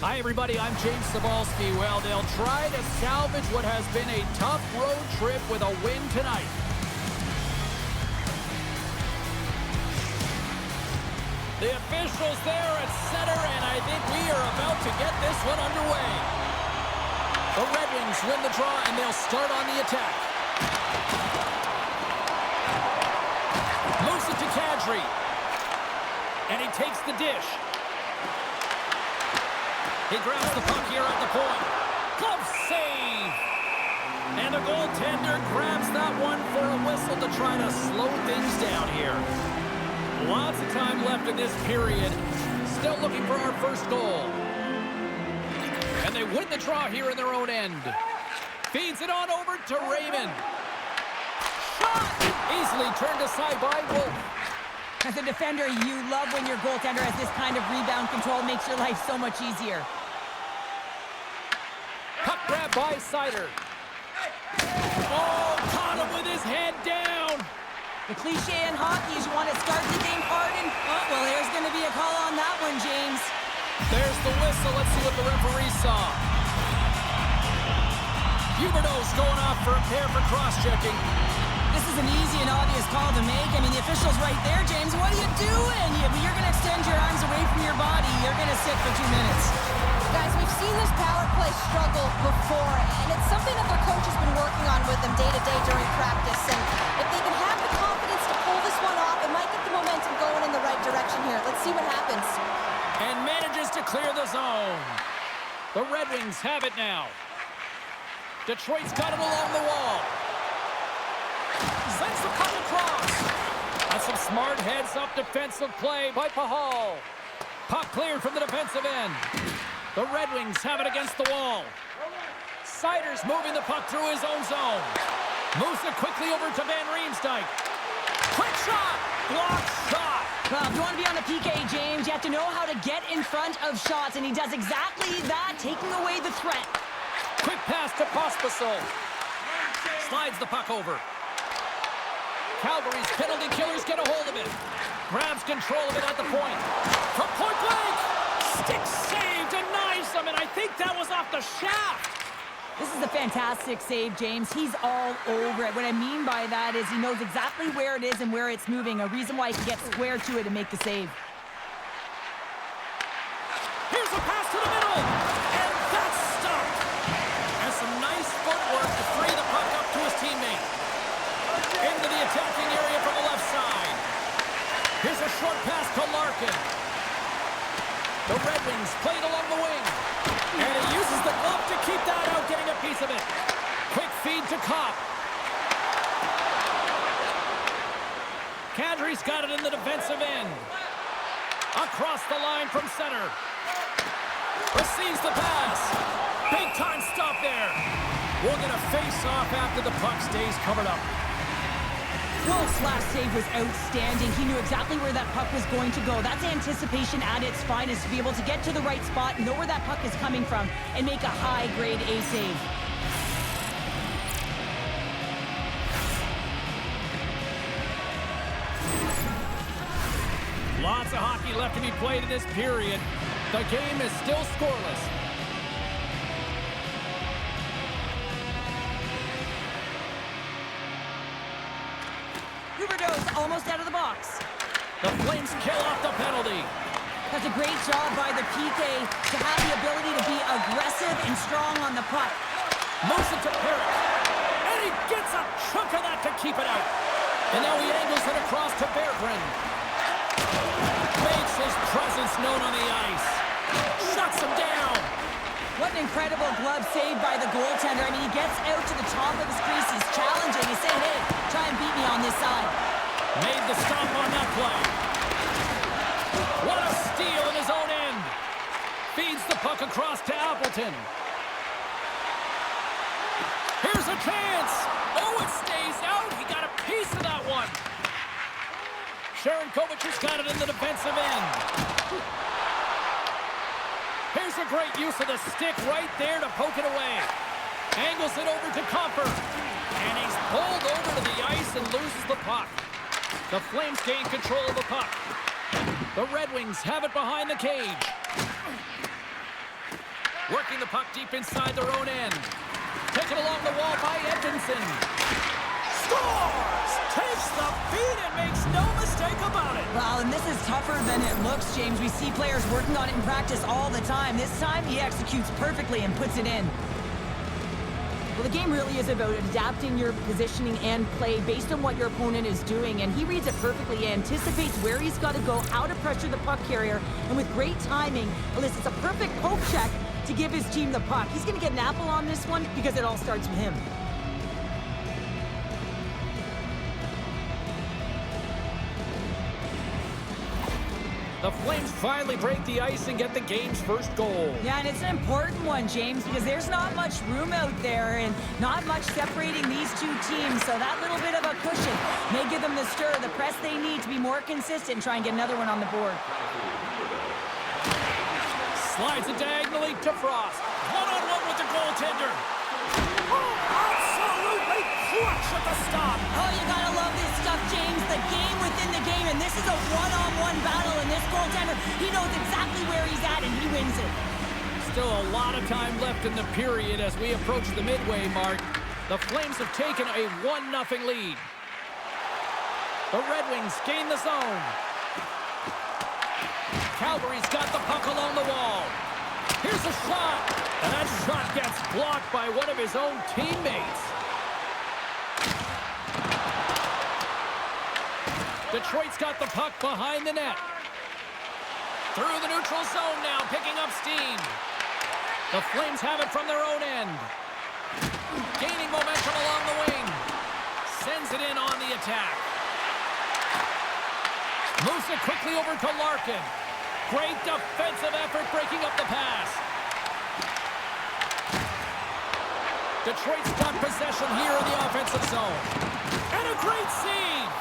Hi, everybody. I'm James Cebulski. Well, they'll try to salvage what has been a tough road trip with a win tonight. The officials there at center, and I think we are about to get this one underway. The Red Wings win the draw, and they'll start on the attack. Moves it to Calgary. And he takes the dish. He grabs the puck here at the point. Glove save! And the goaltender grabs that one for a whistle to try to slow things down here. Lots of time left in this period. Still looking for our first goal. And they win the draw here in their own end. Feeds it on over to Raymond. Shot! Easily turned aside by Wolf. As a defender, you love when your goaltender has this kind of rebound control. Makes your life so much easier. Puck grab by Sider. Oh, caught him with his head down. The cliche in hockey is you want to start the game hard and... Oh, well, there's going to be a call on that one, James. There's the whistle. Let's see what the referee saw. Huberdeau's going off for a pair for cross-checking. This is an easy and obvious call to make. I mean, the official's right there, James. What are you doing? You're going to extend your arms away from your body. You're going to sit for 2 minutes. Guys, we've seen this power play struggle before, and it's something that their coach has been working on with them day to day during practice. And if they can have the confidence to pull this one off, it might get the momentum going in the right direction here. Let's see what happens. And manages to clear the zone. The Red Wings have it now. Detroit's got it along the wall. Sends the puck across. That's some smart heads-up defensive play by Pahal. Puck cleared from the defensive end. The Red Wings have it against the wall. Sider's moving the puck through his own zone. Moves it quickly over to Van Riemsdyk. Quick shot! Blocked shot! Well, if you want to be on the PK, James, you have to know how to get in front of shots, and he does exactly that, taking away the threat. Quick pass to Pospisil. Slides the puck over. Calgary's penalty killers get a hold of it. Grabs control of it at the point. From point blank! Stick save, denies them, and I think that was off the shaft. This is a fantastic save, James. He's all over it. What I mean by that is he knows exactly where it is and where it's moving, a reason why he can get square to it and make the save. Here's a pass to the middle, and that's stopped. And some nice footwork to free the puck up to his teammate. Into the attacking area from the left side. Here's a short pass to Larkin. The Red Wings play it along the wing. And he uses the glove to keep that out, getting a piece of it. Quick feed to Kopp. Kadri's got it in the defensive end. Across the line from center. Receives the pass. Big time stop there. We'll get a face-off after the puck stays covered up. Wolf's last save was outstanding. He knew exactly where that puck was going to go. That's anticipation at its finest, to be able to get to the right spot, know where that puck is coming from, and make a high-grade A save. Lots of hockey left to be played in this period. The game is still scoreless. Huberdeau's almost out of the box. The Flames kill off the penalty. That's a great job by the PK to have the ability to be aggressive and strong on the puck. Moves it to Perrick. And he gets a chunk of that to keep it out. And now he angles it across to Berggren. Makes his presence known on the ice. Shuts him down. What an incredible glove save by the goaltender. I mean, he gets out to the top of his crease. He's challenging. He's saying, hey, try and beat me on this side. Made the stop on that play. What a steal in his own end. Feeds the puck across to Appleton. Here's a chance. Oh, it stays out. He got a piece of that one. Sharankovic has got it in the defensive end. Here's a great use of the stick right there to poke it away. Angles it over to Comfort. And he's pulled over to the ice and loses the puck. The Flames gain control of the puck. The Red Wings have it behind the cage. puck deep inside their own end. Taken along the wall by Edmondson. Scores! Takes the feed and makes no mistake about it. Well, and this is tougher than it looks, James. We see players working on it in practice all the time. This time, he executes perfectly and puts it in. Well, the game really is about adapting your positioning and play based on what your opponent is doing, and he reads it perfectly. He anticipates where he's got to go, how to pressure the puck carrier, and with great timing, elicits a perfect poke check to give his team the puck. He's going to get an apple on this one because it all starts with him. The Flames finally break the ice and get the game's first goal. Yeah, and it's an important one, James, because there's not much room out there and not much separating these two teams. So that little bit of a cushion may give them the stir, the press they need to be more consistent and try and get another one on the board. Slides it diagonally to Frost. One-on-one with the goaltender. Oh, absolutely clutch at the stop. Oh, you gotta love this stuff, James. The game within the game, and this is a one-on-one battle, and this goaltender, he knows exactly where he's at, and he wins it. Still a lot of time left in the period as we approach the midway mark. The Flames have taken a 1-0 lead. The Red Wings gain the zone. Calgary's got the puck along the wall. Here's a shot, and that shot gets blocked by one of his own teammates. Detroit's got the puck behind the net. Through the neutral zone now, picking up steam. The Flames have it from their own end. Gaining momentum along the wing. Sends it in on the attack. Moves it quickly over to Larkin. Great defensive effort breaking up the pass. Detroit's got possession here in the offensive zone. And a great save.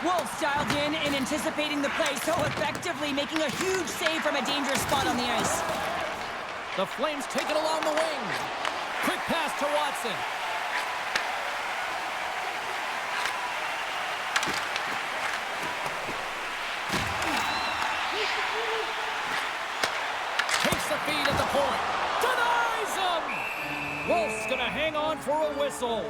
Wolves dialed in and anticipating the play so effectively, making a huge save from a dangerous spot on the ice. The Flames take it along the wing. Quick pass to Watson. Takes the feed at the point. Denies him! Wolf's gonna hang on for a whistle.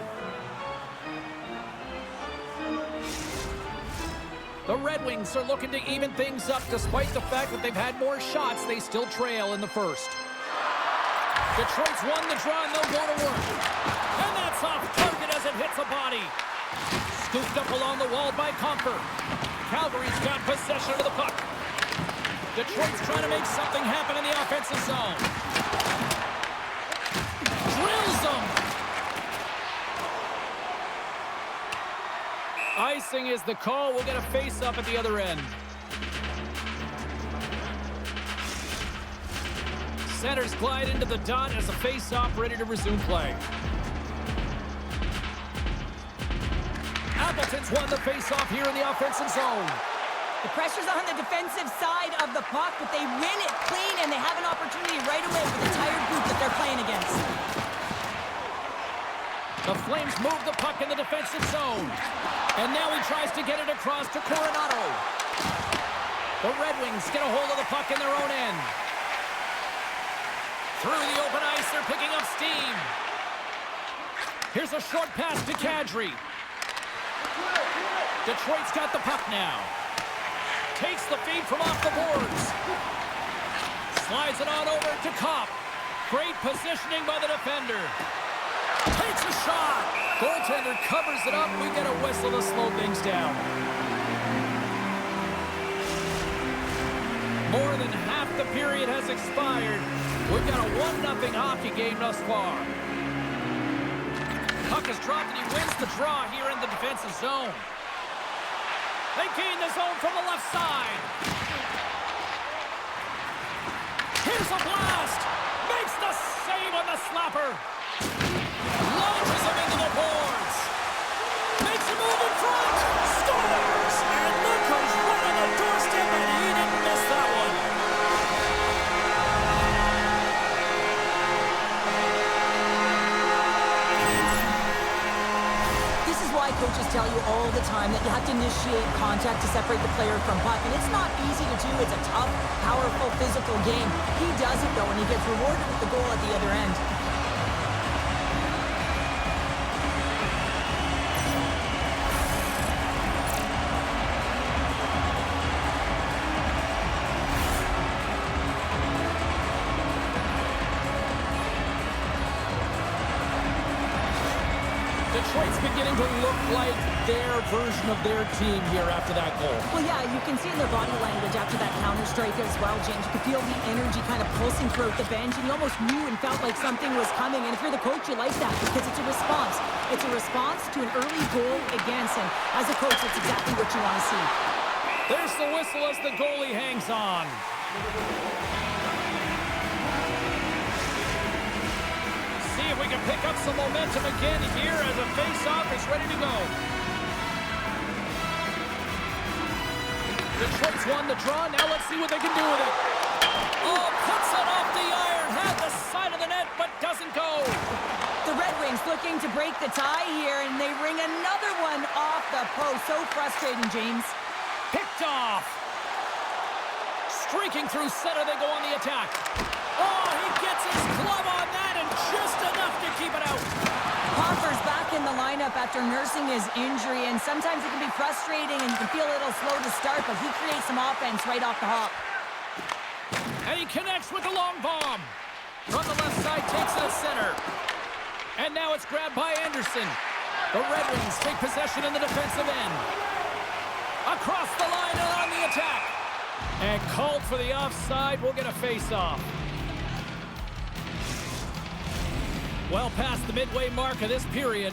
The Red Wings are looking to even things up despite the fact that they've had more shots. They still trail in the first. Detroit's won the draw and they'll go to work. And that's off target as it hits a body. Scooped up along the wall by Comfer. Calgary's got possession of the puck. Detroit's trying to make something happen in the offensive zone. Drills them. Icing is the call. We'll get a face-up at the other end. Centers glide into the dot as a face-off ready to resume play. Appleton's won the face-off here in the offensive zone. The pressure's on the defensive side of the puck, but they win it clean, and they have an opportunity right away with the tired group that they're playing against. The Flames move the puck in the defensive zone. And now he tries to get it across to Coronado. The Red Wings get a hold of the puck in their own end. Through the open ice, they're picking up steam. Here's a short pass to Kadri. Detroit's got the puck now. Takes the feed from off the boards. Slides it on over to Kopp. Great positioning by the defender. Takes a shot. Goaltender covers it up. We get a whistle to slow things down. More than half the period has expired. We've got a 1-0 hockey game thus far. Puck is dropped and he wins the draw here in the defensive zone. They gain the zone from the left side. Here's a blast. Makes the save on the slapper. Launches him into the boards. Makes a move in front. Scores! And look who's right on the doorstep, and he didn't miss that one. This is why coaches tell you all the time that you have to initiate contact to separate the player from puck, and it's not easy to do. It's a tough, powerful, physical game. He does it, though, and he gets rewarded with the goal at the other end. Detroit's beginning to look like their version of their team here after that goal. Well, yeah, you can see in their body language after that counter-strike as well, James. You could feel the energy kind of pulsing throughout the bench, and you almost knew and felt like something was coming. And if you're the coach, you like that because it's a response. It's a response to an early goal against, and as a coach, it's exactly what you want to see. There's the whistle as the goalie hangs on. See if we can pick up some momentum again here as a face-off is ready to go. Detroit's won the draw. Now let's see what they can do with it. Oh, puts it off the iron. Had the side of the net, but doesn't go. The Red Wings looking to break the tie here, and they ring another one off the post. So frustrating, James. Picked off. Streaking through center, they go on the attack. Oh, he gets his glove on that and just enough to keep it out. Hoffer's back in the lineup after nursing his injury, and sometimes it can be frustrating and you can feel a little slow to start, but he creates some offense right off the hop. And he connects with the long bomb. From the left side, takes it to center. And now it's grabbed by Anderson. The Red Wings take possession in the defensive end. Across the line and on the attack. And called for the offside. We'll get a face-off. Well past the midway mark of this period,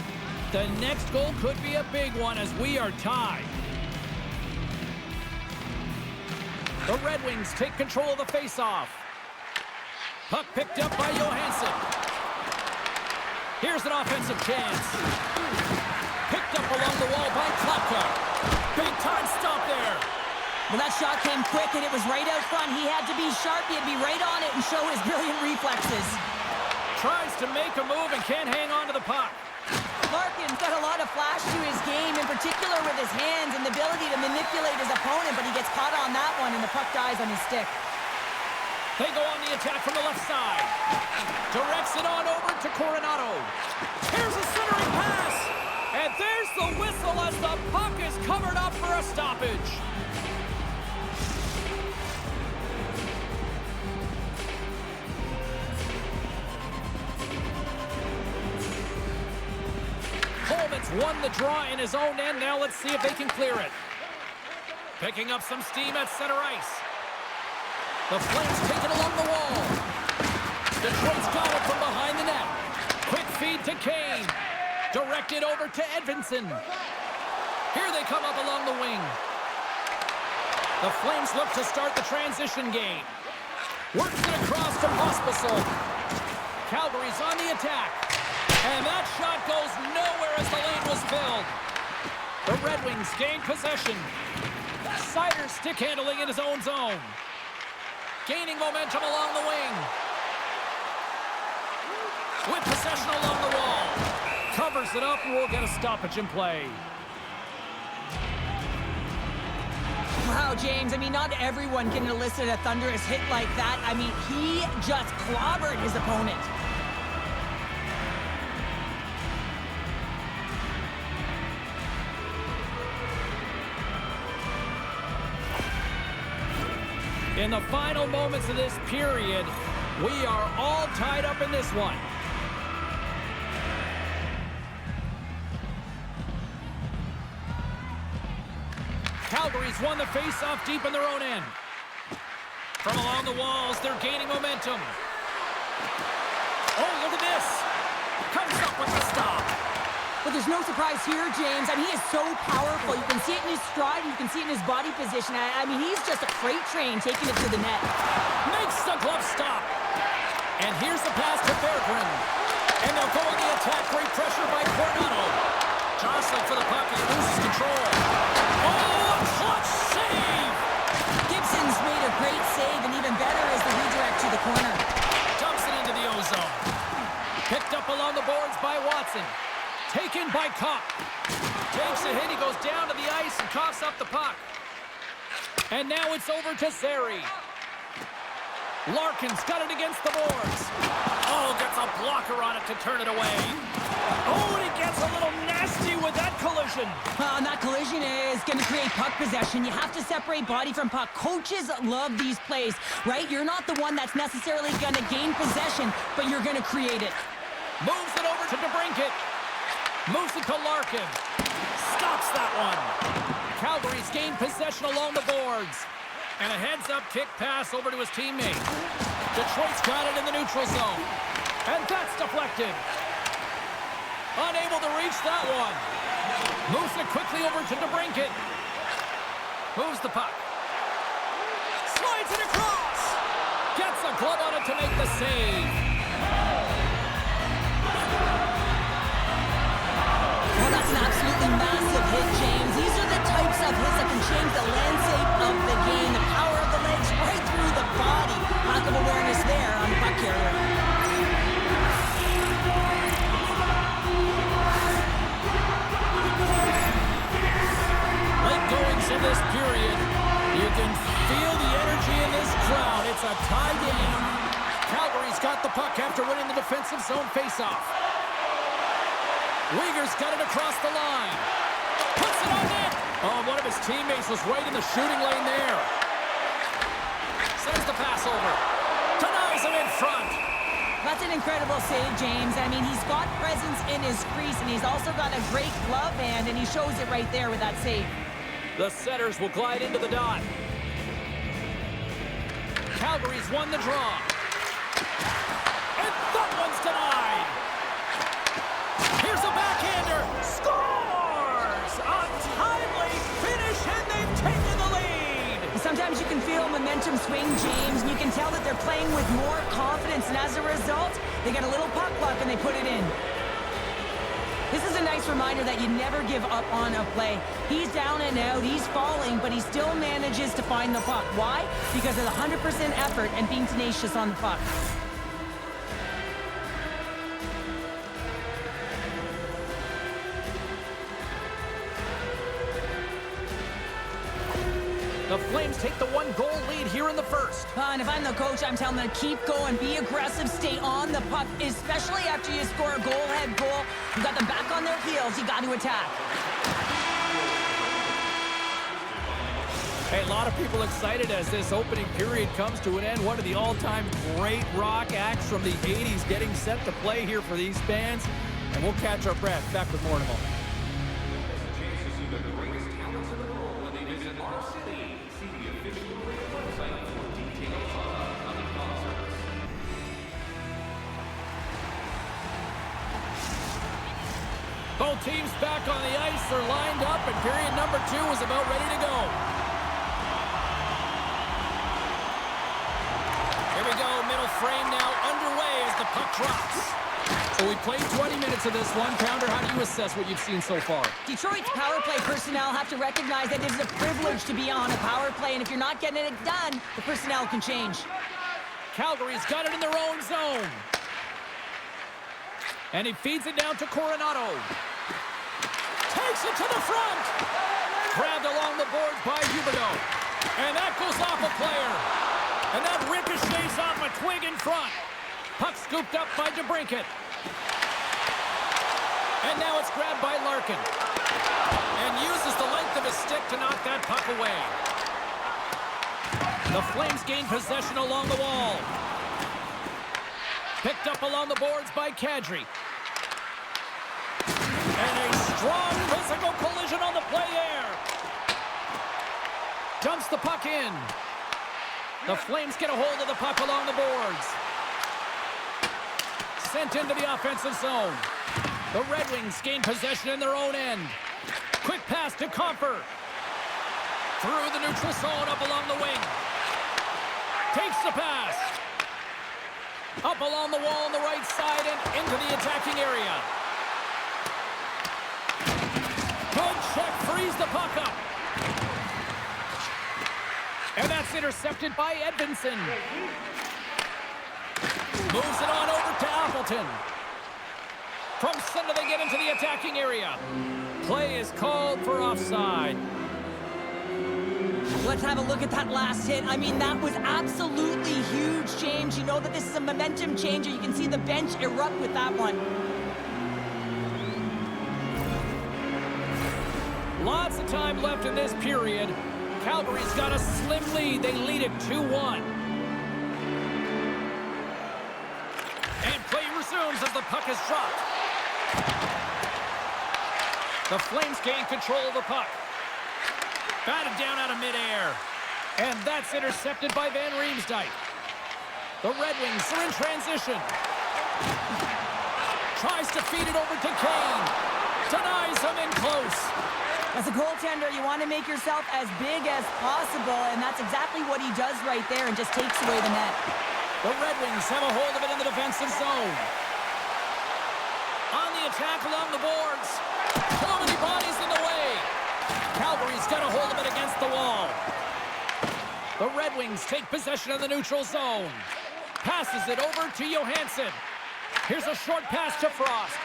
the next goal could be a big one as we are tied. The Red Wings take control of the face-off. Puck picked up by Johansson. Here's an offensive chance. Picked up along the wall by Klapka. Big time stop there. Well, that shot came quick and it was right out front. He had to be sharp. He had to be right on it and show his brilliant reflexes. Tries to make a move and can't hang on to the puck. Larkin's got a lot of flash to his game, in particular with his hands and the ability to manipulate his opponent, but he gets caught on that one and the puck dies on his stick. They go on the attack from the left side. Directs it on over to Coronado. Here's a centering pass. And there's the whistle as the puck is covered up for a stoppage. Coleman's won the draw in his own end. Now let's see if they can clear it. Picking up some steam at center ice. The Flames take it along the wall. Detroit's got it from behind the net. Quick feed to Kane. Directed over to Edvinsson. Here they come up along the wing. The Flames look to start the transition game. Works it across to Pospisil. Calgary's on the attack. And that shot goes nowhere as the lane was filled. The Red Wings gain possession. Sider stick handling in his own zone. Gaining momentum along the wing. With possession along the wall. Covers it up and we'll get a stoppage in play. Wow, James, I mean, not everyone can elicit a thunderous hit like that. I mean, he just clobbered his opponent. In the final moments of this period, we are all tied up in this one. Calgary's won the face-off deep in their own end. From along the walls, they're gaining momentum. Oh, look at this. Comes up with the stop. But there's no surprise here, James. I mean, he is so powerful. You can see it in his stride, and you can see it in his body position. I mean, he's just a freight train taking it to the net. Makes the glove stop. And here's the pass to Berggren. And they'll go on the attack. Great pressure by Coronado. Jostling for the puck, and he loses control. Oh, a clutch save! Gibson's made a great save, and even better is the redirect to the corner. Dumps it into the ozone. Picked up along the boards by Watson. Taken by Kopp. Takes a hit. He goes down to the ice and coughs up the puck. And now it's over to Zary. Larkin's got it against the boards. Oh, gets a blocker on it to turn it away. Oh, and he gets a little nasty with that collision. And that collision is going to create puck possession. You have to separate body from puck. Coaches love these plays, right? You're not the one that's necessarily going to gain possession, but you're going to create it. Moves it over to DeBrincat. Moves it to Larkin. Stops that one. Calgary's gained possession along the boards. And a heads-up kick pass over to his teammate. Detroit's got it in the neutral zone. And that's deflected. Unable to reach that one. Moves it quickly over to DeBrincat. Moves the puck. Slides it across. Gets a glove on it to make the save. Well, that's an absolutely massive hit, James. These are the types of hits that can change the landscape of the game. The power of the legs right through the body. Lack of awareness there on the puck carrier. Late goings in this period. You can feel the energy in this crowd. It's a tie game. Calgary's got the puck after winning the defensive zone faceoff. Uyghur's got it across the line. Puts it on net. Oh, one of his teammates was right in the shooting lane there. Sends the pass over. Denies him in front. That's an incredible save, James. I mean, he's got presence in his crease, and he's also got a great glove hand, and he shows it right there with that save. The setters will glide into the dot. Calgary's won the draw. And that one's denied. Here's a backhander. Scores! A timely finish, and they've taken the lead. Sometimes you can feel momentum swing, James, and you can tell that they're playing with more confidence, and as a result, they get a little puck luck and they put it in. This is a nice reminder that you never give up on a play. He's down and out, he's falling, but he still manages to find the puck. Why? Because of the 100% effort and being tenacious on the puck. The Flames take the one-goal lead here in the first. And if I'm the coach, I'm telling them to keep going, be aggressive, stay on the puck, especially after you score a goal-ahead goal. You got them back on their heels, you got to attack. Hey, a lot of people excited as this opening period comes to an end. One of the all-time great rock acts from the 80s getting set to play here for these fans. And we'll catch our breath. Back with more in a moment. Both teams back on the ice. They're lined up, and period number 2 is about ready to go. Here we go. Middle frame now underway as the puck drops. So we played 20 minutes of this one. Pounder, how do you assess what you've seen so far? Detroit's power play personnel have to recognize that it is a privilege to be on a power play, and if you're not getting it done, the personnel can change. Calgary's got it in their own zone. And he feeds it down to Coronado. Takes it to the front. Grabbed along the boards by Huberdeau. And that goes off a player. And that ricochets off a twig in front. Puck scooped up by DeBrincat. And now it's grabbed by Larkin. And uses the length of his stick to knock that puck away. The Flames gain possession along the wall. Picked up along the boards by Kadri. And a strong physical collision on the play there. Dumps the puck in. The Flames get a hold of the puck along the boards. Sent into the offensive zone. The Red Wings gain possession in their own end. Quick pass to Comfer. Through the neutral zone up along the wing. Takes the pass. Up along the wall on the right side and into the attacking area. Good check, frees the puck up. And that's intercepted by Edvinsson. Moves it on over to Appleton. From center, they get into the attacking area. Play is called for offside. Let's have a look at that last hit. I mean, that was absolutely huge change. You know that this is a momentum changer. You can see the bench erupt with that one. Lots of time left in this period. Calgary's got a slim lead. They lead it 2-1. And play resumes as the puck is dropped. The Flames gain control of the puck. Batted down out of midair. And that's intercepted by Van Riemsdyk. The Red Wings are in transition. Tries to feed it over to Kane. Denies him in close. As a goaltender, you want to make yourself as big as possible, and that's exactly what he does right there and just takes away the net. The Red Wings have a hold of it in the defensive zone. On the attack along the boards. So many bodies in the way. Calgary's got a hold of it against the wall. The Red Wings take possession of the neutral zone. Passes it over to Johansson. Here's a short pass to Frost.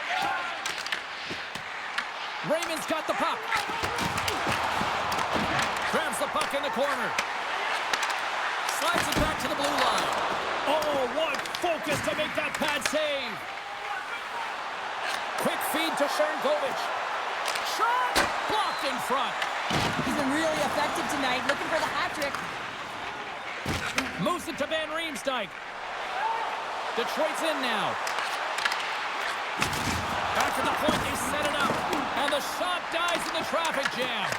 Raymond's got the puck. Grabs the puck in the corner. Slides it back to the blue line. Oh, what focus to make that pad save. Quick feed to Sharangovich. Shot! Blocked in front. He's been really effective tonight, looking for the hat trick. Moves it to Van Riemsdyk. Detroit's in now. Back to the point, they set it up. And the shot dies in the traffic jam.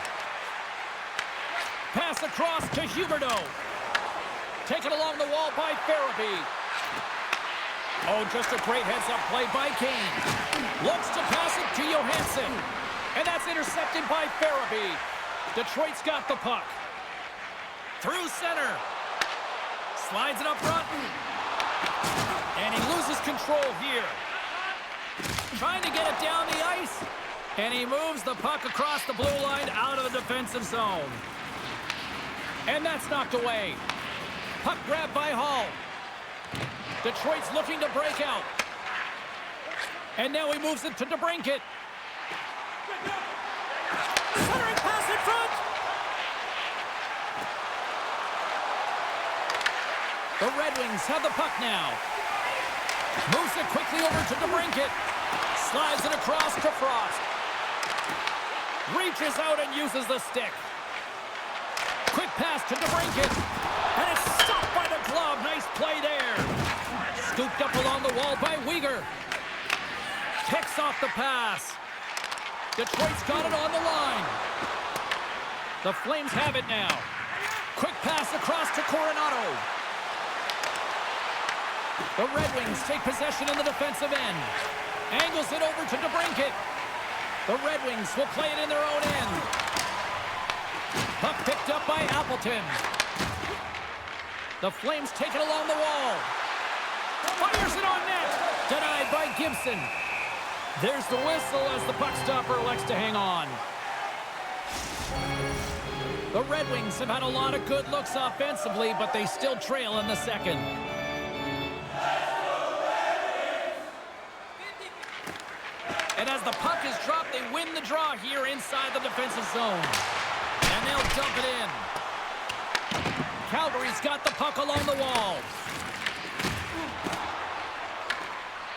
Pass across to Huberdeau. Taken along the wall by Farabee. Oh, just a great heads-up play by Kane. Looks to pass it to Johansson. And that's intercepted by Farabee. Detroit's got the puck. Through center. Slides it up front. And he loses control here. Trying to get it down the ice. And he moves the puck across the blue line out of the defensive zone. And that's knocked away. Puck grabbed by Hall. Detroit's looking to break out. And now he moves it to DeBrincat. Centering pass in front. The Red Wings have the puck now. Moves it quickly over to DeBrincat. Slides it across to Frost. Reaches out and uses the stick. Quick pass to DeBrincat. And it's stopped by the glove. Nice play there. Scooped up along the wall by Weegar. Picks off the pass. Detroit's got it on the line. The Flames have it now. Quick pass across to Coronado. The Red Wings take possession in the defensive end. Angles it over to DeBrincat. The Red Wings will play it in their own end. Puck picked up by Appleton. The Flames take it along the wall. Fires it on net. Denied by Gibson. There's the whistle as the puck stopper elects to hang on. The Red Wings have had a lot of good looks offensively, but they still trail in the second. And as the puck is dropped, they win the draw here inside the defensive zone. And they'll dump it in. Calgary's got the puck along the wall.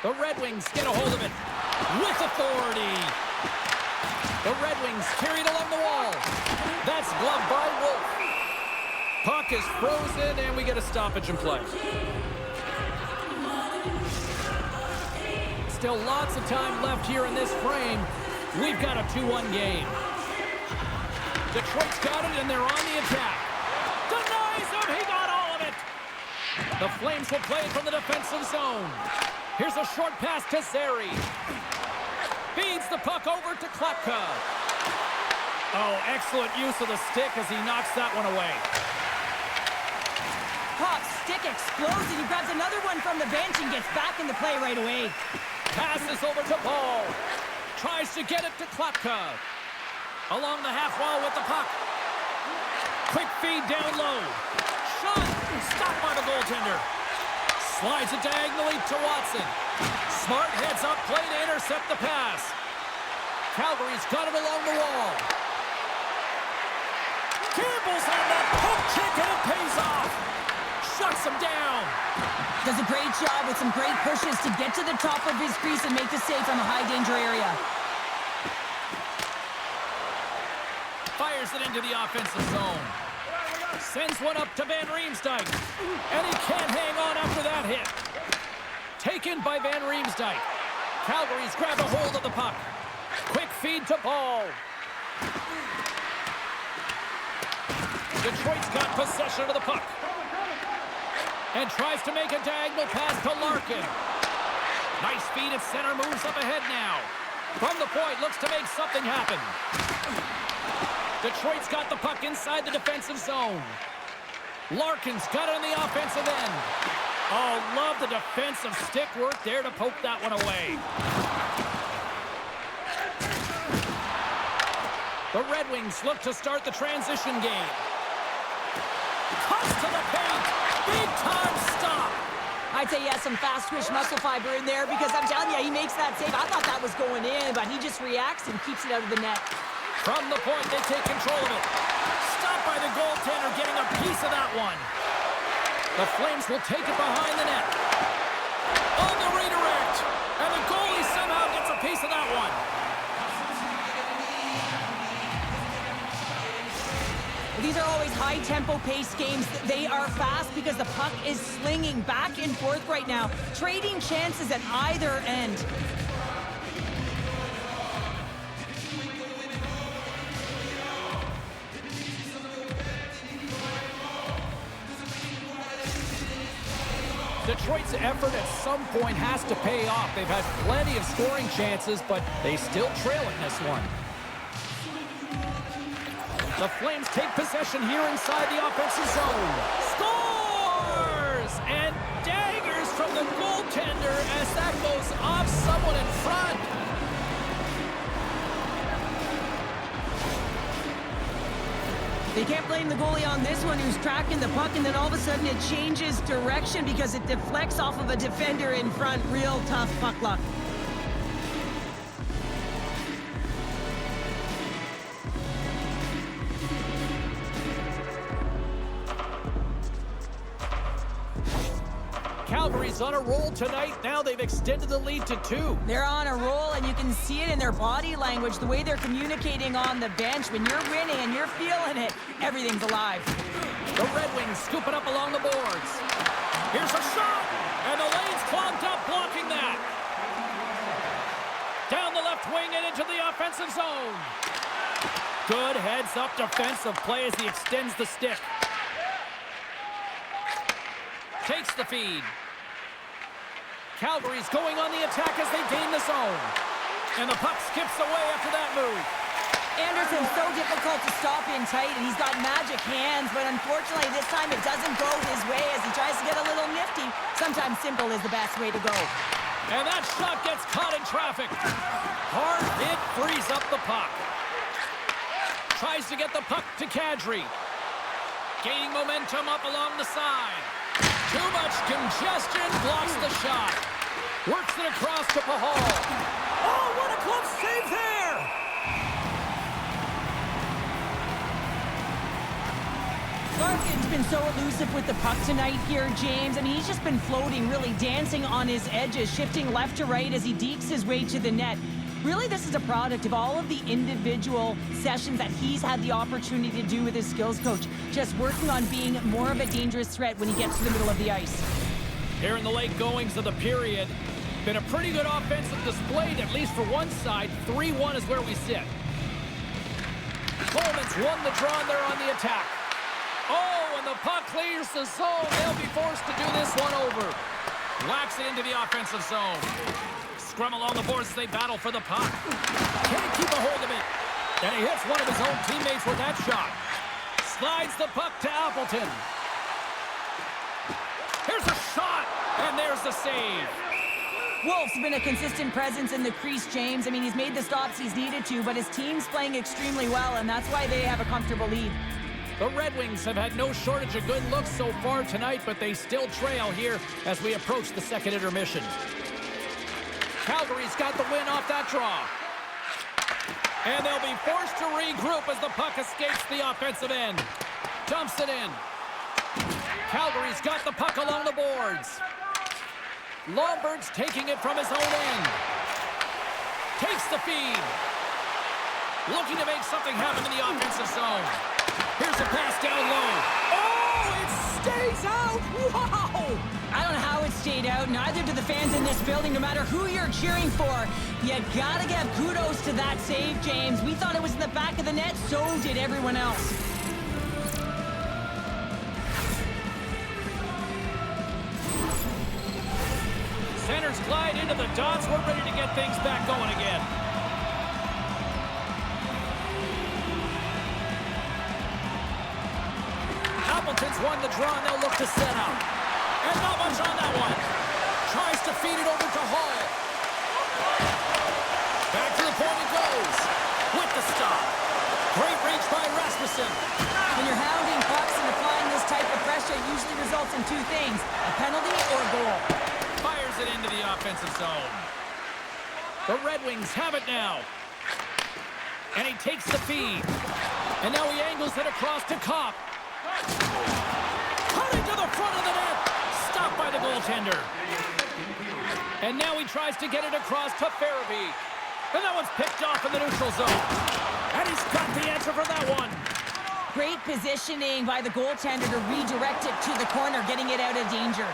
The Red Wings get a hold of it with authority. The Red Wings carried along the wall. That's gloved by Wolf. Puck is frozen, and we get a stoppage in play. Still lots of time left here in this frame. We've got a 2-1 game. Detroit's got it, and they're on the attack. Denies him! He got all of it! The Flames will play from the defensive zone. Here's a short pass to Zary. Feeds the puck over to Klapka. Oh, excellent use of the stick as he knocks that one away. Puck stick explodes, and he grabs another one from the bench and gets back into play right away. Passes over to Paul. Tries to get it to Klapka. Along the half wall with the puck. Quick feed down low. Shot. Stopped by the goaltender. Slides it diagonally to Watson. Smart heads up play to intercept the pass. Calgary's got it along the wall. Campbell's on that hook kick and it pays off. Shuts him down. Does a great job with some great pushes to get to the top of his crease and make the save from a high-danger area. Fires it into the offensive zone. Sends one up to Van Riemsdyk. And he can't hang on after that hit. Taken by Van Riemsdyk. Calgary's grabbed a hold of the puck. Quick feed to Paul. Detroit's got possession of the puck. And tries to make a diagonal pass to Larkin. Nice feed at center, moves up ahead now. From the point, looks to make something happen. Detroit's got the puck inside the defensive zone. Larkin's got it on the offensive end. Oh, love the defensive stick work there to poke that one away. The Red Wings look to start the transition game. Cuts to the paint. Big time stop. I'd say he has some fast-twitch muscle fiber in there because I'm telling you, he makes that save. I thought that was going in, but he just reacts and keeps it out of the net. From the point, they take control of it. Stopped by the goaltender, getting a piece of that one. The Flames will take it behind the net. On the redirect. And the goalie somehow gets a piece of that one. These are always high-tempo pace games. They are fast because the puck is slinging back and forth right now, trading chances at either end. Detroit's effort at some point has to pay off. They've had plenty of scoring chances, but they still trail in this one. The Flames take possession here inside the offensive zone. Scores! And daggers from the goaltender as that goes off someone in front. They can't blame the goalie on this one who's tracking the puck, and then all of a sudden it changes direction because it deflects off of a defender in front. Real tough puck luck. Calgary's on a roll tonight. Now they've extended the lead to 2. They're on a roll, and you can see it in their body language, the way they're communicating on the bench. When you're winning and you're feeling it, everything's alive. The Red Wings scoop it up along the boards. Here's a shot, and the lane's clogged up, blocking that. Down the left wing and into the offensive zone. Good heads-up defensive play as he extends the stick. Takes the feed. Calgary's going on the attack as they gain the zone. And the puck skips away after that move. Anderson's so difficult to stop in tight, and he's got magic hands, but unfortunately this time it doesn't go his way as he tries to get a little nifty. Sometimes simple is the best way to go. And that shot gets caught in traffic. Hard hit frees up the puck. Tries to get the puck to Kadri. Gaining momentum up along the side. Too much congestion, blocks the shot. Works it across to Pahal. Oh, what a close save there! Larkin's been so elusive with the puck tonight here, James. I mean, he's just been floating, really dancing on his edges, shifting left to right as he dekes his way to the net. Really, this is a product of all of the individual sessions that he's had the opportunity to do with his skills coach, just working on being more of a dangerous threat when he gets to the middle of the ice. Here in the late goings of the period, been a pretty good offensive display, at least for one side. 3-1 is where we sit. Coleman's won the draw, and they're on the attack. Oh, and the puck clears the zone. They'll be forced to do this one over. Whacks it into the offensive zone. Scrum along the boards as they battle for the puck. Can't keep a hold of it. And he hits one of his own teammates with that shot. Slides the puck to Appleton. Here's a shot, and there's the save. Wolf's been a consistent presence in the crease, James. I mean, he's made the stops he's needed to, but his team's playing extremely well, and that's why they have a comfortable lead. The Red Wings have had no shortage of good looks so far tonight, but they still trail here as we approach the second intermission. Calgary's got the win off that draw. And they'll be forced to regroup as the puck escapes the offensive end. Dumps it in. Calgary's got the puck along the boards. Lomberg's taking it from his own end. Takes the feed. Looking to make something happen in the offensive zone. Here's a pass down low. Oh, it stays out! Wow! I don't know how it stayed out. Neither do the fans in this building, no matter who you're cheering for. You gotta give kudos to that save, James. We thought it was in the back of the net, so did everyone else. Centers glide into the dots. We're ready to get things back going again. Appleton's won the draw, and they'll look to set up. And not much on that one. Tries to feed it over to Hall. Back to the point it goes. With the stop. Great reach by Rasmussen. When you're hounding pucks and applying this type of pressure, it usually results in two things: a penalty or a goal. Fires it into the offensive zone. The Red Wings have it now. And he takes the feed. And now he angles it across to Kopp. Cutting to the front of the net. Stopped by the goaltender. And now he tries to get it across to Farabee. And that one's picked off in the neutral zone. And he's got the answer for that one. Great positioning by the goaltender to redirect it to the corner, getting it out of danger.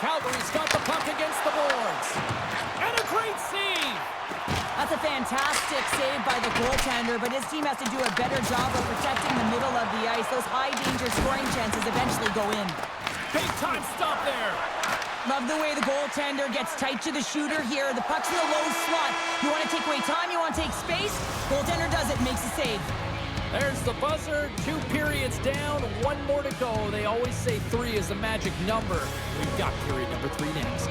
Calgary's got the puck against the boards. And a great save. That's a fantastic save by the goaltender, but his team has to do a better job of protecting the middle of the ice. Those high-danger scoring chances eventually go in. Big-time stop there. Love the way the goaltender gets tight to the shooter here. The puck's in the low slot. You want to take away time, you want to take space. Goaltender does it, makes a save. There's the buzzer. 2 periods down, 1 more to go. They always say 3 is a magic number. We've got period number 3 next.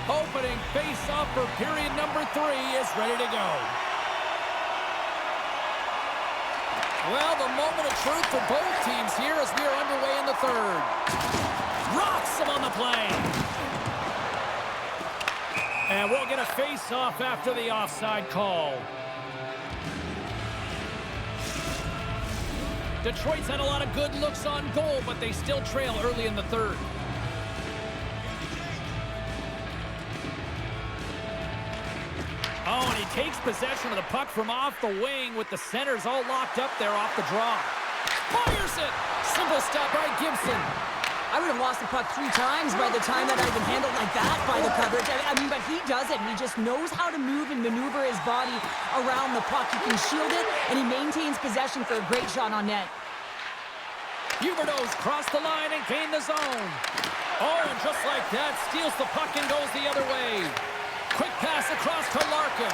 Opening face-off for period number 3 is ready to go. Well, the moment of truth for both teams here as we are underway in the third. Rocks him on the play. And we'll get a face-off after the offside call. Detroit's had a lot of good looks on goal, but they still trail early in the third. Oh, and he takes possession of the puck from off the wing with the centers all locked up there off the draw. Fires it! Simple stop by Gibson. I would have lost the puck 3 times by the time that I've been handled like that by the coverage. I mean, but he does it. He just knows how to move and maneuver his body around the puck. He can shield it, and he maintains possession for a great shot on net. Huberdeau's crossed the line and gained the zone. Oh, and just like that, steals the puck and goes the other way. Quick pass across to Larkin.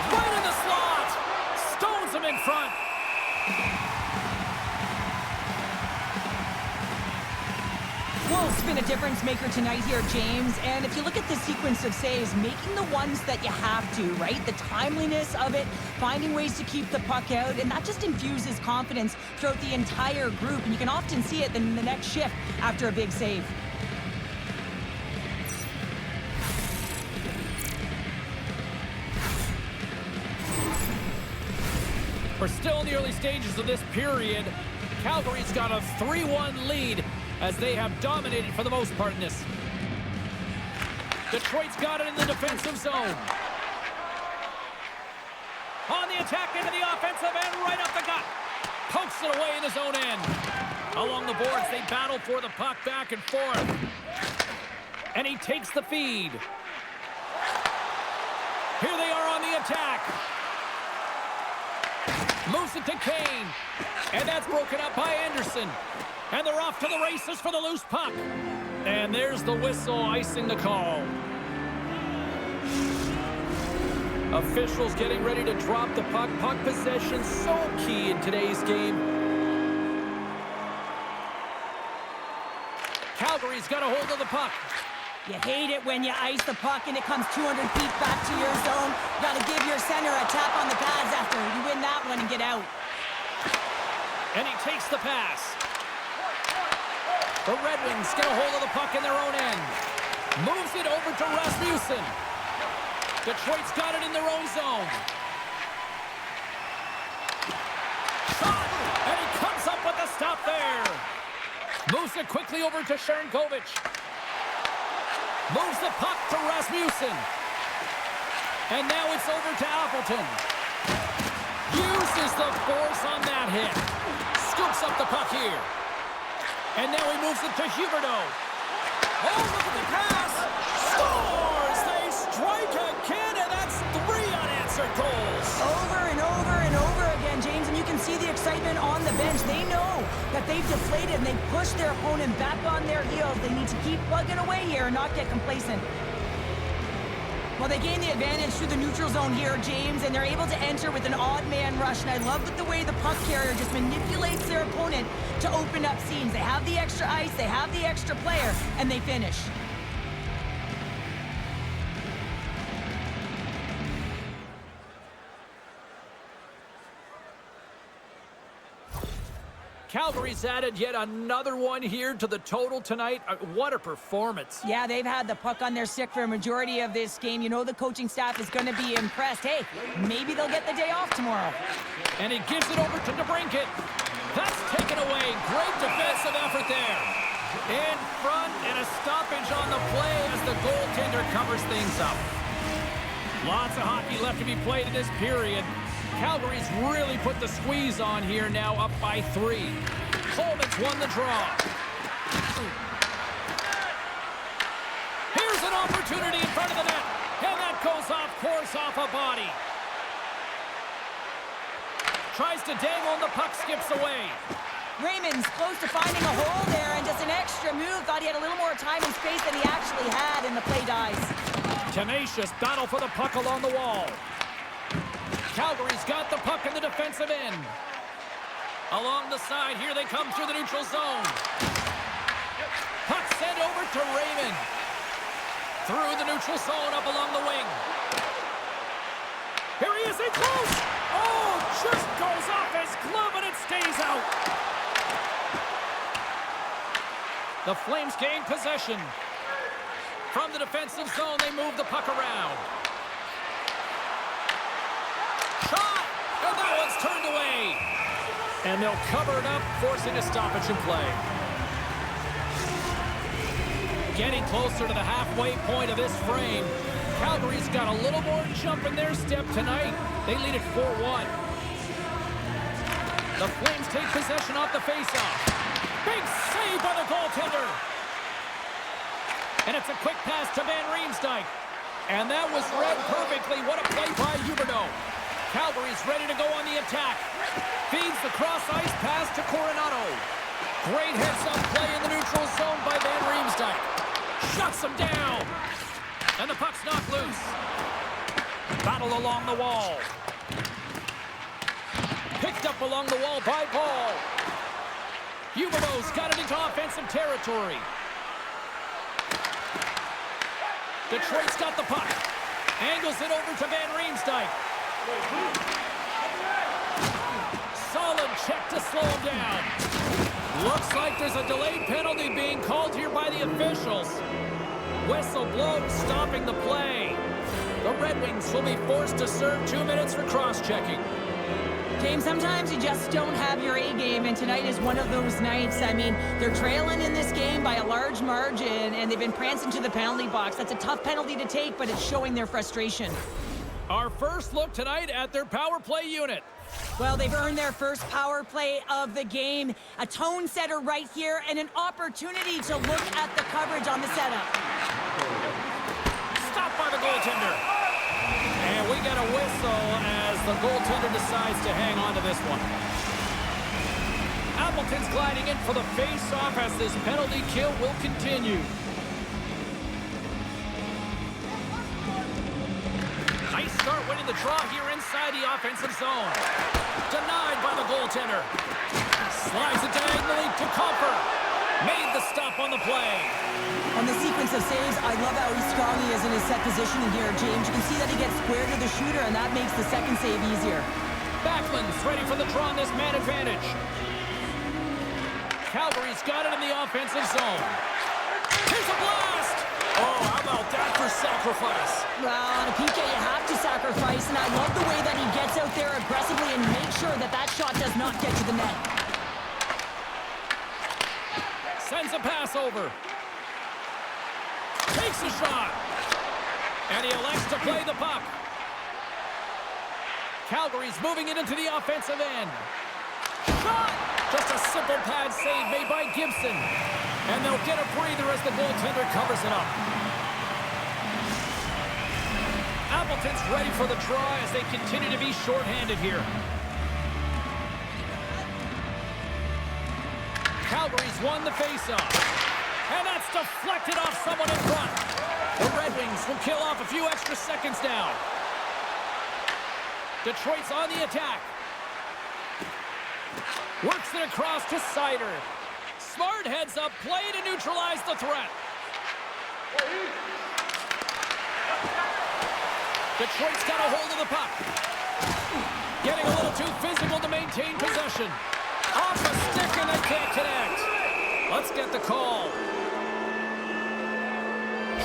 Right in the slot. Stones him in front. Wolf's been a difference maker tonight here, James. And if you look at the sequence of saves, making the ones that you have to, right? The timeliness of it, finding ways to keep the puck out, and that just infuses confidence throughout the entire group. And you can often see it in the next shift after a big save. We're still in the early stages of this period. Calgary's got a 3-1 lead as they have dominated for the most part in this. Detroit's got it in the defensive zone. On the attack into the offensive end, right up the gut. Pokes it away in his own end. Along the boards, they battle for the puck back and forth. And he takes the feed. Here they are on the attack. Moves it to Kane. And that's broken up by Anderson. And they're off to the races for the loose puck. And there's the whistle icing the call. Officials getting ready to drop the puck. Puck possession so key in today's game. Calgary's got a hold of the puck. You hate it when you ice the puck and it comes 200 feet back to your zone. Got to give your center a tap on the pads after you win that one and get out. And he takes the pass. The Red Wings get a hold of the puck in their own end. Moves it over to Rasmussen. Detroit's got it in their own zone. Shot! And he comes up with a stop there. Moves it quickly over to Sharangovich. Moves the puck to Rasmussen. And now it's over to Appleton. Uses the force on that hit. Scoops up the puck here. And now he moves it to Huberdeau. Oh, look at the pass. Scores! They strike again, and that's 3 unanswered goals. Over and over and over again, James, and you can see the excitement on the bench. They know that they've deflated and they pushed their opponent back on their heels. They need to keep plugging away here and not get complacent. Well, they gain the advantage through the neutral zone here, James, and they're able to enter with an odd man rush. And I love the way the puck carrier just manipulates their opponent to open up seams. They have the extra ice, they have the extra player, and they finish. Calgary's added yet another one here to the total tonight. What a performance. Yeah, they've had the puck on their stick for a majority of this game. You know the coaching staff is going to be impressed. Hey, maybe they'll get the day off tomorrow. And he gives it over to DeBrincat. That's taken away. Great defensive effort there. In front and a stoppage on the play as the goaltender covers things up. Lots of hockey left to be played in this period. Calgary's really put the squeeze on here, now up by 3. Coleman's won the draw. Here's an opportunity in front of the net. And that goes off course off a body. Tries to dangle and the puck skips away. Raymond's close to finding a hole there and does an extra move. Thought he had a little more time and space than he actually had, and the play dies. Tenacious battle for the puck along the wall. Calgary's got the puck in the defensive end. Along the side, here they come through the neutral zone. Puck sent over to Raymond. Through the neutral zone, up along the wing. Here he is, in close! Oh, just goes off his glove and it stays out. The Flames gain possession. From the defensive zone, they move the puck around. Shot! And that one's turned away. And they'll cover it up, forcing a stoppage in play. Getting closer to the halfway point of this frame. Calgary's got a little more jump in their step tonight. They lead it 4-1. The Flames take possession off the faceoff. Big save by the goaltender. And it's a quick pass to Van Riemsdyk. And that was read perfectly. What a play by Huberdeau. Calgary's ready to go on the attack. Feeds the cross-ice pass to Coronado. Great heads-up play in the neutral zone by Van Riemsdyk. Shuts him down. And the puck's knocked loose. Battle along the wall. Picked up along the wall by Ball. Huberdeau's got it into offensive territory. Detroit's got the puck. Angles it over to Van Riemsdyk. Solid check to slow him down. Looks like there's a delayed penalty being called here by the officials. Whistle blows, stopping the play. The Red Wings will be forced to serve 2 minutes for cross-checking. James, sometimes you just don't have your A game, and tonight is one of those nights. I mean, they're trailing in this game by a large margin, and they've been prancing to the penalty box. That's a tough penalty to take, but it's showing their frustration. Our first look tonight at their power play unit. Well, they've earned their first power play of the game. A tone setter right here, and an opportunity to look at the coverage on the setup. Stopped by the goaltender. And we get a whistle as the goaltender decides to hang on to this one. Appleton's gliding in for the face-off as this penalty kill will continue. Nice start with avoiding the draw here inside the offensive zone. Denied by the goaltender. Slides it diagonally to Comfer. Made the stop on the play. On the sequence of saves, I love how strong he is in his set positioning here, James. You can see that he gets square to the shooter, and that makes the second save easier. Backlund's ready for the draw on this man advantage. Calgary's got it in the offensive zone. Here's a blast! Oh, how about that for sacrifice? Well, on a PK, you have to sacrifice, and I love the way that he gets out there aggressively and makes sure that that shot does not get to the net. Sends a pass over. Takes a shot. And he elects to play the puck. Calgary's moving it into the offensive end. Shot! Just a simple pad save made by Gibson. And they'll get a breather as the goaltender covers it up. Appleton's ready for the draw as they continue to be shorthanded here. Calgary's won the faceoff. And that's deflected off someone in front. The Red Wings will kill off a few extra seconds now. Detroit's on the attack. Works it across to Sider. Smart heads up play to neutralize the threat. Detroit's got a hold of the puck. Getting a little too physical to maintain possession. Off a stick and they can't connect. Let's get the call.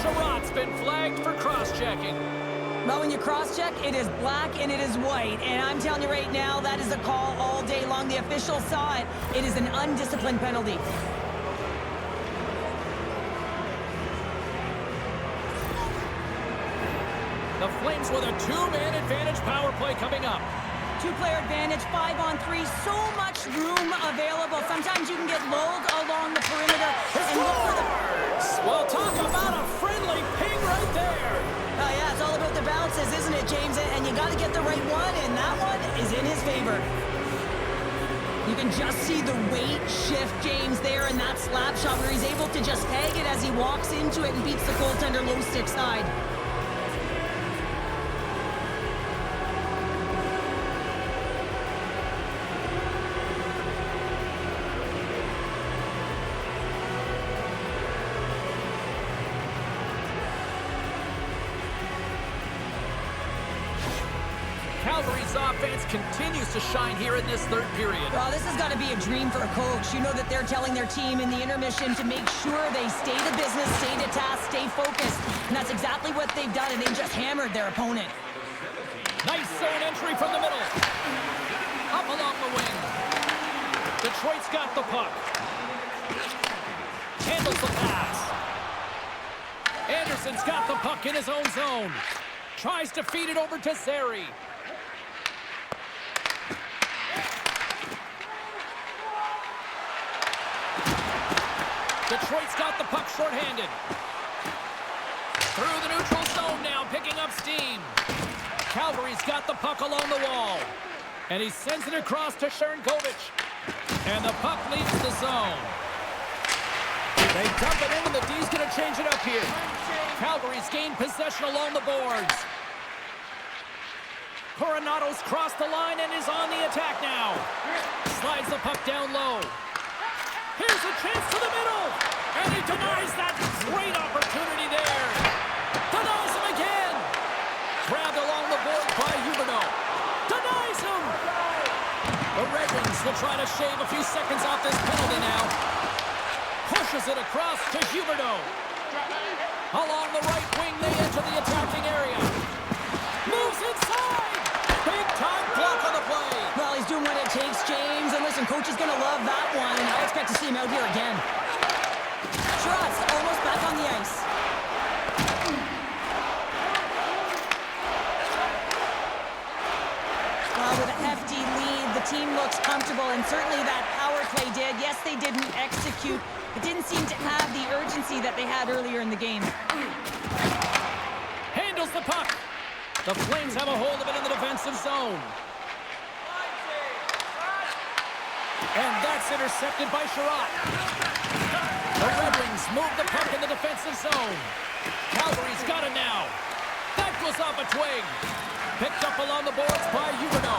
Sherrod's been flagged for cross-checking. Well, when you cross-check, it is black and it is white. And I'm telling you right now, that is a call all day long. The official saw it. It is an undisciplined penalty. The Flames with a two-man advantage power play coming up. Two-player advantage, 5-on-3, so much room available. Sometimes you can get lulled along the perimeter and look for the... Well, talk about a friendly ping right there. Oh, yeah, it's all about the bounces, isn't it, James? And you got to get the right one, and that one is in his favor. You can just see the weight shift, James, there in that slap shot where he's able to just tag it as he walks into it and beats the goaltender low stick side. Calgary's offense continues to shine here in this third period. Well, this has got to be a dream for a coach. You know that they're telling their team in the intermission to make sure they stay to business, stay to task, stay focused. And that's exactly what they've done, and they just hammered their opponent. Nice zone entry from the middle. Up along the wing. Detroit's got the puck. Handles the pass. Anderson's got the puck in his own zone. Tries to feed it over to Zary. Detroit's got the puck shorthanded. Through the neutral zone now, picking up steam. Calgary's got the puck along the wall. And he sends it across to Sharangovich. And the puck leaves the zone. They dump it in, and the D's going to change it up here. Calgary's gained possession along the boards. Coronato's crossed the line and is on the attack now. Slides the puck down low. Here's a chance to the middle. And he denies that great opportunity there. Denies him again. Grabbed along the board by Huberdeau. Denies him. The Red Wings will try to shave a few seconds off this penalty now. Pushes it across to Huberdeau. Along the right wing, they enter the attacking area. Moves inside. Big time block on the play. Well, he's doing what it takes, James. And listen, coach is going to love that one, and I expect to see him out here again. Sherrod's almost back on the ice. With a hefty lead, the team looks comfortable, and certainly that power play did. Yes, they didn't execute. It didn't seem to have the urgency that they had earlier in the game. Handles the puck. The Flames have a hold of it in the defensive zone. And that's intercepted by Sherrod. The Red Wings move the puck in the defensive zone. Calgary's got it now. That goes off a twig. Picked up along the boards by Huberdeau.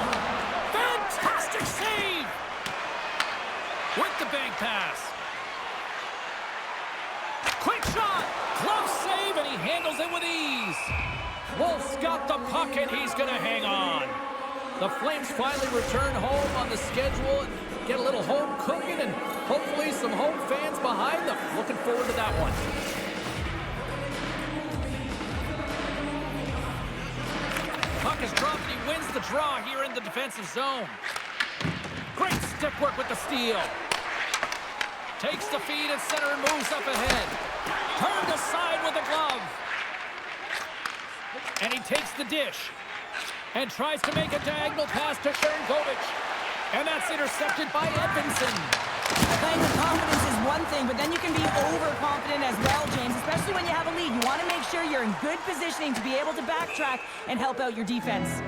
Fantastic save! With the bank pass. Quick shot! Close save, and he handles it with ease. Wolf's got the puck, and he's going to hang on. The Flames finally return home on the schedule and get a little home cooking and hopefully some home fans behind them. Looking forward to that one. Puck is dropped, and he wins the draw here in the defensive zone. Great stick work with the steal. Takes the feed at center and moves up ahead. Turned aside with a glove. And he takes the dish. And tries to make a diagonal pass to Sharangovich. And that's intercepted by Edvinsson. Playing with confidence is one thing, but then you can be overconfident as well, James, especially when you have a lead. You want to make sure you're in good positioning to be able to backtrack and help out your defense.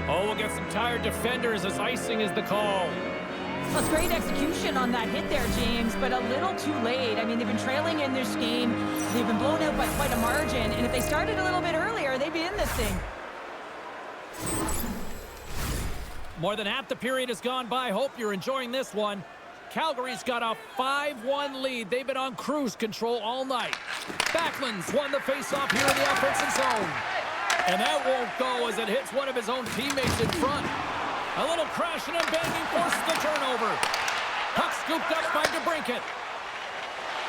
Oh, we'll get some tired defenders as icing is the call. Well, it's great execution on that hit there, James, but a little too late. I mean, they've been trailing in this game. They've been blown out by quite a margin, and if they started a little bit earlier, they'd be in this thing. More than half the period has gone by. Hope you're enjoying this one. Calgary's got a 5-1 lead. They've been on cruise control all night. Backlund's won the faceoff here in the offensive zone. And that won't go as it hits one of his own teammates in front. A little crashing and banging forces the turnover. Puck scooped up by DeBrincat.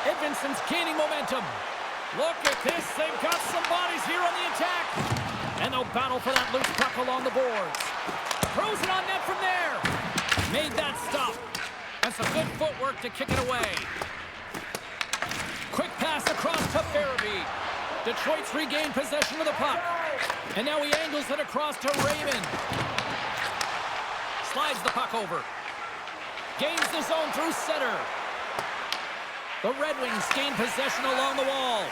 Edvinsson's gaining momentum. Look at this. They've got some bodies here on the attack. And they'll battle for that loose puck along the boards. Throws it on net from there. Made that stop. And some good footwork to kick it away. Quick pass across to Farabee. Detroit's regained possession of the puck. And now he angles it across to Raymond. Slides the puck over. Gains the zone through center. The Red Wings gain possession along the wall.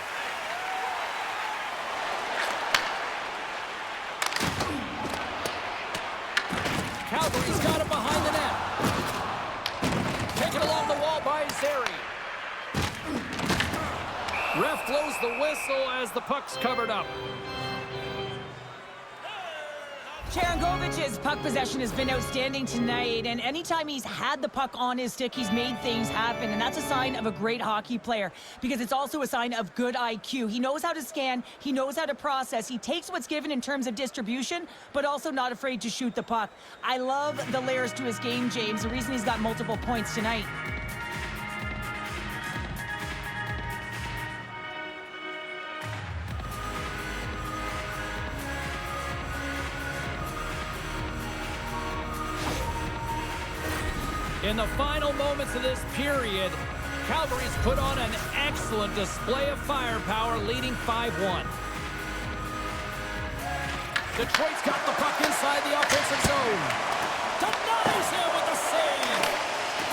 Calgary's got it behind the net. Taken along the wall by Zary. Ref blows the whistle as the puck's covered up. Sharangovich's puck possession has been outstanding tonight, and anytime he's had the puck on his stick, he's made things happen, and that's a sign of a great hockey player because it's also a sign of good IQ. He knows how to scan, he knows how to process, he takes what's given in terms of distribution, but also not afraid to shoot the puck. I love the layers to his game, James, the reason he's got multiple points tonight. In the final moments of this period, Calgary's put on an excellent display of firepower, leading 5-1. Detroit's got the puck inside the offensive zone. Denies him with the save.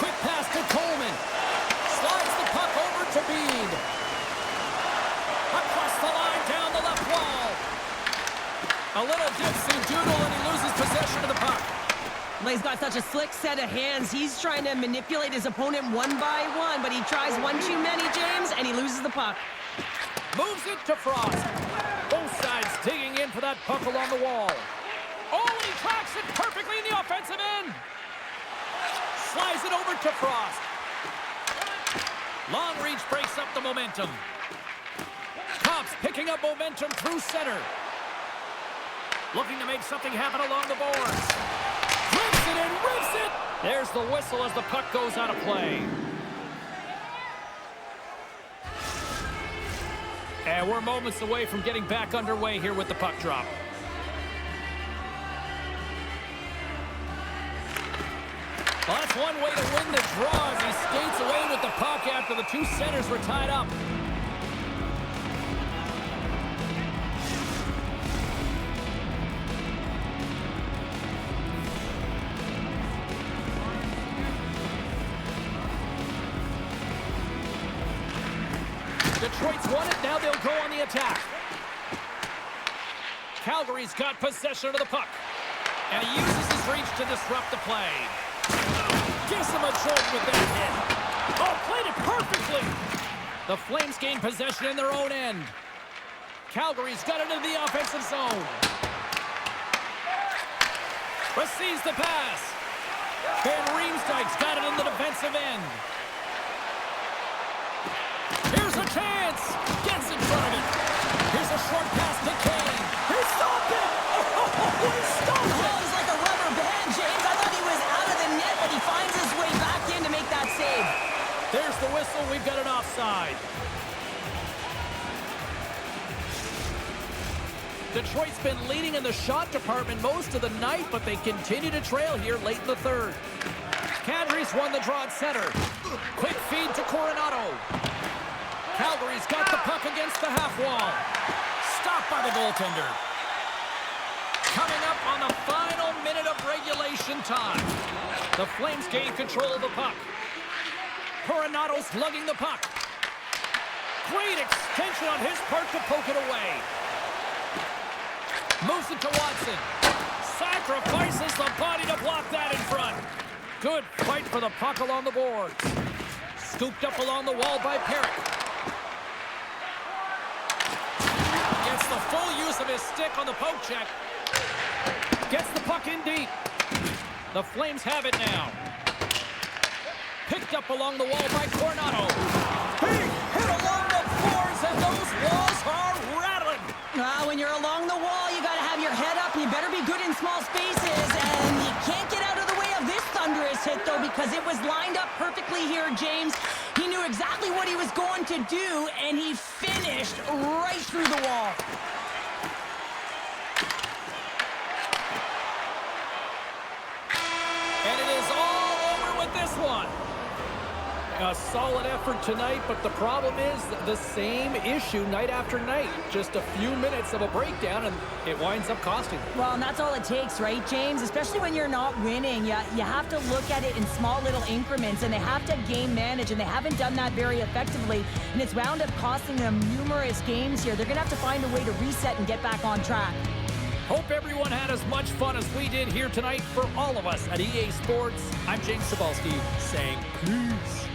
Quick pass to Coleman. Slides the puck over to Bede. Across the line, down the left wall. A little dipsy-doodle, and he loses possession of the puck. Well, he's got such a slick set of hands. He's trying to manipulate his opponent one by one, but he tries one too many, James, and he loses the puck. Moves it to Frost. Both sides digging in for that puck along the wall. Oh, and he tracks it perfectly in the offensive end. Slides it over to Frost. Long reach breaks up the momentum. Cops picking up momentum through center. Looking to make something happen along the boards. Rips it and rips it. There's the whistle as the puck goes out of play. And we're moments away from getting back underway here with the puck drop. Well, that's one way to win the draw as he skates away with the puck after the two centers were tied up. Detroit's won it, now they'll go on the attack. Calgary's got possession of the puck. And he uses his reach to disrupt the play. Gives him a jolt with that hit. Oh, played it perfectly. The Flames gain possession in their own end. Calgary's got it into the offensive zone. Receives the pass. Van Riemsdyk's got it in the defensive end. Here's a chance. Gets in front of it. Here's a short pass to Kane. He stopped it. Oh, he stopped it. He's like a rubber band, James. I thought he was out of the net, but he finds his way back in to make that save. There's the whistle. We've got an offside. Detroit's been leading in the shot department most of the night, but they continue to trail here late in the third. Calgary's won the draw at center. Quick feed to Coronado. Calgary's got the puck against the half wall. Stopped by the goaltender. Coming up on the final minute of regulation time. The Flames gain control of the puck. Coronado's lugging the puck. Great extension on his part to poke it away. Moves it to Watson. Sacrifices the body to block that in front. Good fight for the puck along the boards. Scooped up along the wall by Perrick. Gets the full use of his stick on the poke check. Gets the puck in deep. The Flames have it now. Picked up along the wall by Coronado. He hit along the boards, and those walls are rattling. When you're along the wall, you got to have your head up, and you better be good in small spaces, and you can't get out of the way of this thunderous hit, though, because it was lined up perfectly here, James. He knew exactly what he was going to do, and he finished right through the wall. And it is all over with this one. A solid effort tonight, but the problem is the same issue night after night. Just a few minutes of a breakdown, and it winds up costing. Well, and that's all it takes, right, James? Especially when you're not winning. You have to look at it in small little increments, and they have to game manage, and they haven't done that very effectively. And it's wound up costing them numerous games here. They're going to have to find a way to reset and get back on track. Hope everyone had as much fun as we did here tonight. For all of us at EA Sports, I'm James Cebulski saying peace.